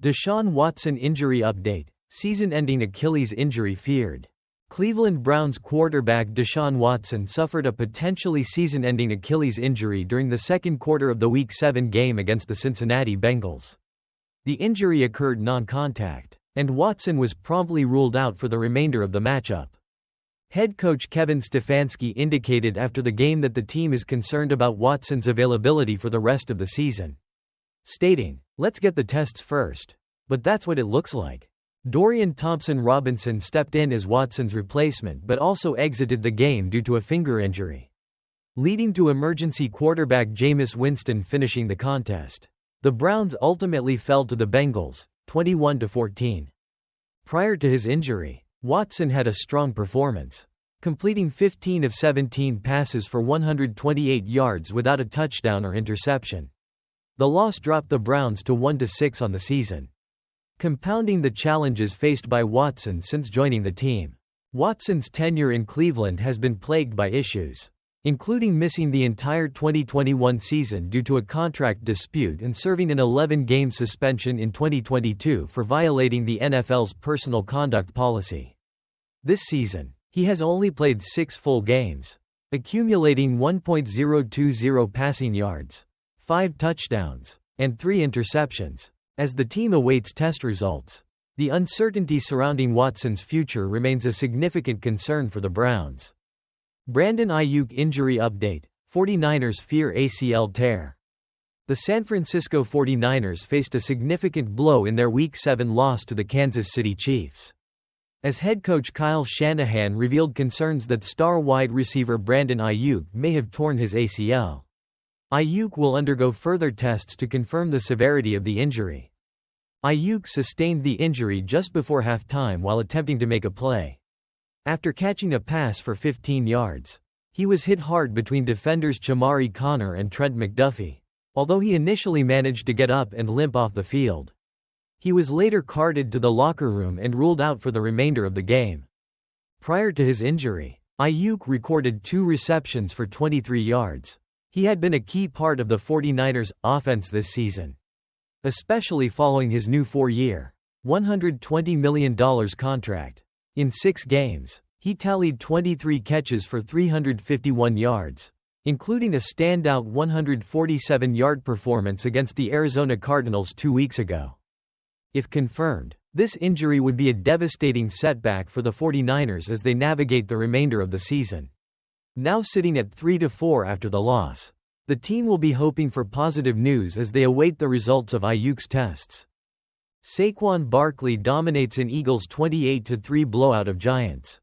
Deshaun Watson injury update. Season-ending Achilles injury feared. Cleveland Browns quarterback Deshaun Watson suffered a potentially season-ending Achilles injury during the second quarter of the Week 7 game against the Cincinnati Bengals. The injury occurred non-contact, and Watson was promptly ruled out for the remainder of the matchup. Head coach Kevin Stefanski indicated after the game that the team is concerned about Watson's availability for the rest of the season, stating, "Let's get the tests first. But that's what it looks like." Dorian Thompson-Robinson stepped in as Watson's replacement but also exited the game due to a finger injury, leading to emergency quarterback Jameis Winston finishing the contest. The Browns ultimately fell to the Bengals, 21-14. Prior to his injury, Watson had a strong performance, completing 15 of 17 passes for 128 yards without a touchdown or interception. The loss dropped the Browns to 1-6 on the season, compounding the challenges faced by Watson since joining the team. Watson's tenure in Cleveland has been plagued by issues, including missing the entire 2021 season due to a contract dispute and serving an 11-game suspension in 2022 for violating the NFL's personal conduct policy. This season, he has only played 6 full games, accumulating 1.020 passing yards, 5 touchdowns, and 3 interceptions. As the team awaits test results, the uncertainty surrounding Watson's future remains a significant concern for the Browns. Brandon Ayuk injury update. 49ers fear ACL tear. The San Francisco 49ers faced a significant blow in their Week 7 loss to the Kansas City Chiefs, as head coach Kyle Shanahan revealed concerns that star wide receiver Brandon Ayuk may have torn his ACL. Ayuk will undergo further tests to confirm the severity of the injury. Ayuk sustained the injury just before halftime while attempting to make a play. After catching a pass for 15 yards, he was hit hard between defenders Chamari Connor and Trent McDuffie, although he initially managed to get up and limp off the field. He was later carted to the locker room and ruled out for the remainder of the game. Prior to his injury, Ayuk recorded 2 receptions for 23 yards. He had been a key part of the 49ers' offense this season, especially following his new 4-year, $120 million contract. In 6 games, he tallied 23 catches for 351 yards, including a standout 147-yard performance against the Arizona Cardinals 2 weeks ago. If confirmed, this injury would be a devastating setback for the 49ers as they navigate the remainder of the season. Now sitting at 3-4 after the loss, the team will be hoping for positive news as they await the results of Ayuk's tests. Saquon Barkley dominates in Eagles' 28-3 blowout of Giants.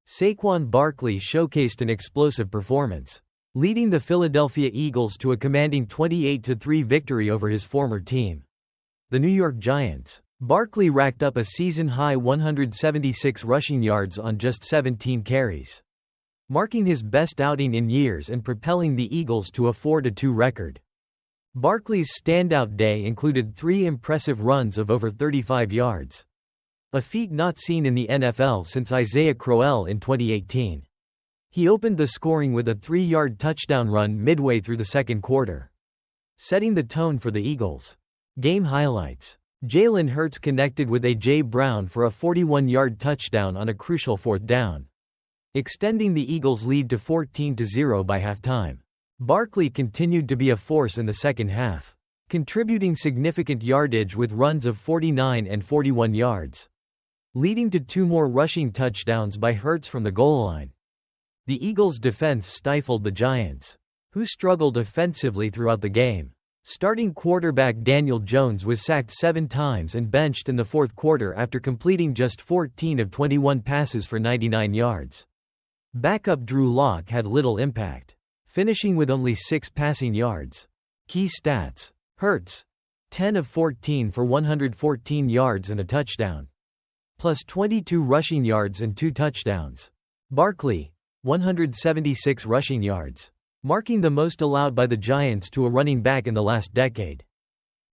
Saquon Barkley showcased an explosive performance, leading the Philadelphia Eagles to a commanding 28-3 victory over his former team, the New York Giants. Barkley racked up a season-high 176 rushing yards on just 17 carries, marking his best outing in years and propelling the Eagles to a 4-2 record. Barkley's standout day included 3 impressive runs of over 35 yards, a feat not seen in the NFL since Isaiah Crowell in 2018. He opened the scoring with a 3-yard touchdown run midway through the second quarter, setting the tone for the Eagles. Game highlights. Jalen Hurts connected with A.J. Brown for a 41-yard touchdown on a crucial 4th down, extending the Eagles' lead to 14-0 by halftime. Barkley continued to be a force in the second half, contributing significant yardage with runs of 49 and 41 yards, leading to 2 more rushing touchdowns by Hurts from the goal line. The Eagles' defense stifled the Giants, who struggled offensively throughout the game. Starting quarterback Daniel Jones was sacked 7 times and benched in the 4th quarter after completing just 14 of 21 passes for 99 yards. Backup Drew Lock had little impact, finishing with only 6 passing yards. Key stats. Hurts, 10 of 14 for 114 yards and a touchdown, plus 22 rushing yards and 2 touchdowns. Barkley, 176 rushing yards, marking the most allowed by the Giants to a running back in the last decade.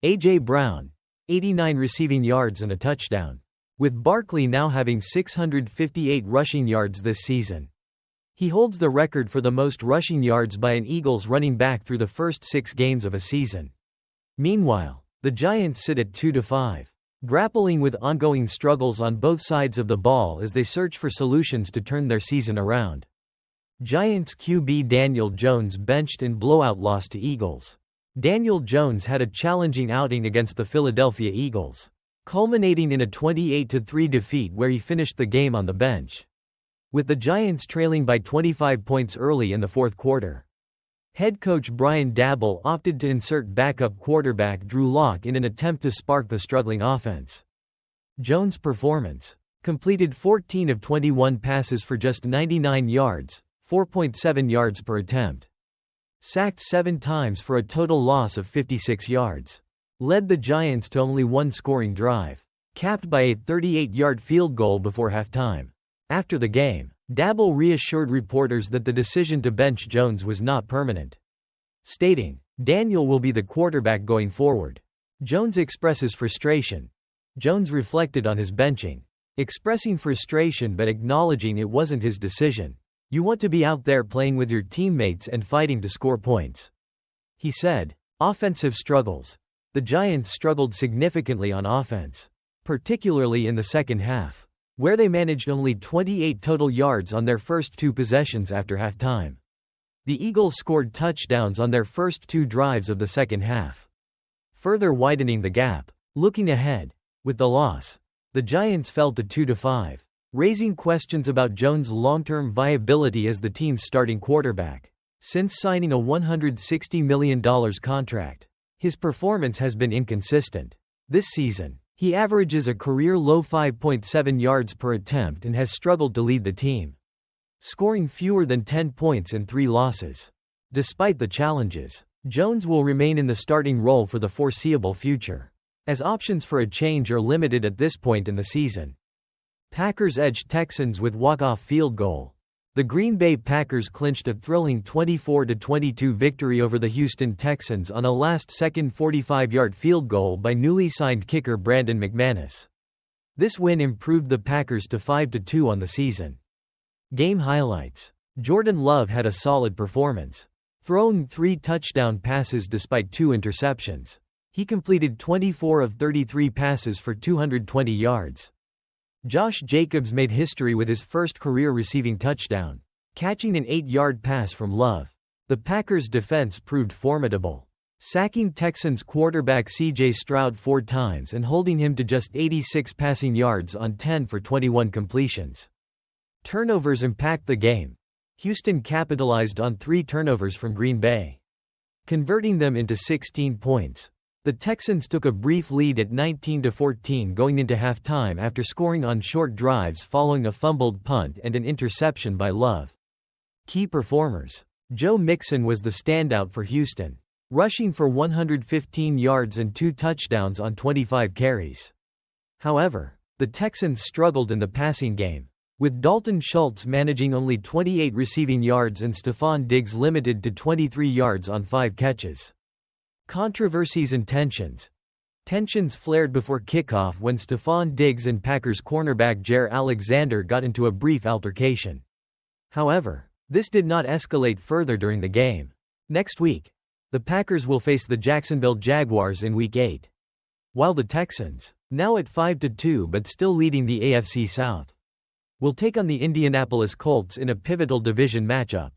A.J. Brown, 89 receiving yards and a touchdown, with Barkley now having 658 rushing yards this season. He holds the record for the most rushing yards by an Eagles running back through the first 6 games of a season. Meanwhile, The Giants sit at 2-5, grappling with ongoing struggles on both sides of the ball as they search for solutions to turn their season around. Giants QB Daniel Jones benched in blowout loss to Eagles. Daniel Jones had a challenging outing against the Philadelphia Eagles, culminating in a 28-3 defeat where he finished the game on the bench, with the Giants trailing by 25 points early in the fourth quarter. Head coach Brian Daboll opted to insert backup quarterback Drew Lock in an attempt to spark the struggling offense. Jones' performance: completed 14 of 21 passes for just 99 yards, 4.7 yards per attempt. Sacked 7 times for a total loss of 56 yards. Led the Giants to only one scoring drive, capped by a 38-yard field goal before halftime. After the game, Daboll reassured reporters that the decision to bench Jones was not permanent, stating, "Daniel will be the quarterback going forward." Jones expresses frustration. Jones reflected on his benching, expressing frustration but acknowledging it wasn't his decision. "You want to be out there playing with your teammates and fighting to score points," he said. Offensive struggles. The Giants struggled significantly on offense, particularly in the second half, where they managed only 28 total yards on their first 2 possessions after halftime. The Eagles scored touchdowns on their first 2 drives of the second half, further widening the gap. Looking ahead, with the loss, the Giants fell to 2-5, raising questions about Jones' long-term viability as the team's starting quarterback. Since signing a $160 million contract, his performance has been inconsistent. This season, he averages a career-low 5.7 yards per attempt and has struggled to lead the team, scoring fewer than 10 points in 3 losses. Despite the challenges, Jones will remain in the starting role for the foreseeable future, as options for a change are limited at this point in the season. Packers edged Texans with walk-off field goal. The Green Bay Packers clinched a thrilling 24-22 victory over the Houston Texans on a last-second 45-yard field goal by newly signed kicker Brandon McManus. This win improved the Packers to 5-2 on the season. Game highlights: Jordan Love had a solid performance, throwing 3 touchdown passes despite 2 interceptions. He completed 24 of 33 passes for 220 yards. Josh Jacobs made history with his first career receiving touchdown, catching an 8-yard pass from Love. The Packers' defense proved formidable, sacking Texans quarterback C.J. Stroud 4 times and holding him to just 86 passing yards on 10 for 21 completions. Turnovers impact the game. Houston capitalized on 3 turnovers from Green Bay, converting them into 16 points. The Texans took a brief lead at 19-14 going into halftime after scoring on short drives following a fumbled punt and an interception by Love. Key performers: Joe Mixon was the standout for Houston, rushing for 115 yards and 2 touchdowns on 25 carries. However, the Texans struggled in the passing game, with Dalton Schultz managing only 28 receiving yards and Stephon Diggs limited to 23 yards on 5 catches. Controversies and tensions. Tensions flared before kickoff when Stephon Diggs and Packers cornerback Jaire Alexander got into a brief altercation. However, this did not escalate further during the game. Next week, the Packers will face the Jacksonville Jaguars in Week 8, while the Texans, now at 5-2 but still leading the AFC South, will take on the Indianapolis Colts in a pivotal division matchup.